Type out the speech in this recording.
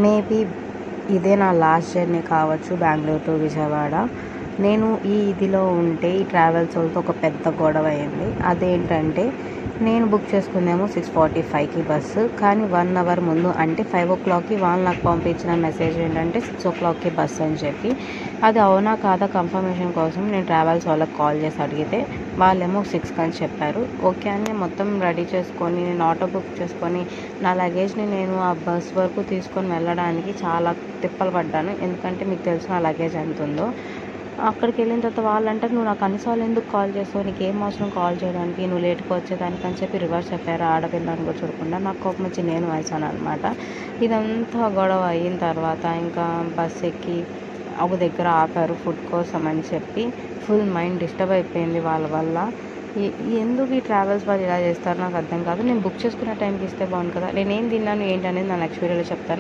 Maybe ఇదే నా last journey కావచ్చు బెంగళూరు టు విజయవాడ. నేను ఈ ఇదిలో ఉంటే ఈ ట్రావెల్స్ వాళ్ళతో ఒక పెద్ద గొడవ అయింది. అదేంటంటే నేను బుక్ చేసుకుందేమో 6:45కి బస్సు, కానీ 1 అవర్ ముందు అంటే 5 o'clockకి వాళ్ళు నాకు పంపించిన మెసేజ్ ఏంటంటే 6 o'clockకి బస్సు అని చెప్పి. అది అవునా కాదా కన్ఫర్మేషన్ కోసం నేను ట్రావెల్స్ వాళ్ళకి కాల్ చేసి అడిగితే వాళ్ళేమో 6కి అని చెప్పారు. ఓకే అని మొత్తం రెడీ చేసుకొని నేను ఆటో బుక్ చేసుకొని నా లగేజ్ని నేను ఆ బస్ వరకు తీసుకొని వెళ్ళడానికి చాలా తిప్పలు పడ్డాను. ఎందుకంటే మీకు తెలుసు నా లగేజ్ ఎంత ఉందో. అక్కడికి వెళ్ళిన తర్వాత వాళ్ళు అంటారు, నువ్వు నాకు అన్నిసార్లు ఎందుకు కాల్ చేసావు, నీకు ఏం అవసరం కాల్ చేయడానికి, నువ్వు లేట్గా వచ్చేదానికి అని చెప్పి రివర్స్ చెప్పారు. ఆడపిల్లని కూడా చూడకుండా నాకు కోపం వచ్చి నేను వేసాను అనమాట. ఇదంతా గొడవ అయిన తర్వాత ఇంకా బస్ ఎక్కి ఒక దగ్గర ఆపారు ఫుడ్ కోసం అని చెప్పి. ఫుల్ మైండ్ డిస్టర్బ్ అయిపోయింది వాళ్ళ వల్ల. ఎందుకు ఈ ట్రావెల్స్ వాళ్ళు ఇలా చేస్తారు నాకు అర్థం కాదు. నేను బుక్ చేసుకున్న టైంకి ఇస్తే బాగుంది కదా. నేనేం తిన్నాను ఏంటి అనేది నా నెక్స్ట్ వీడియోలో చెప్తాను.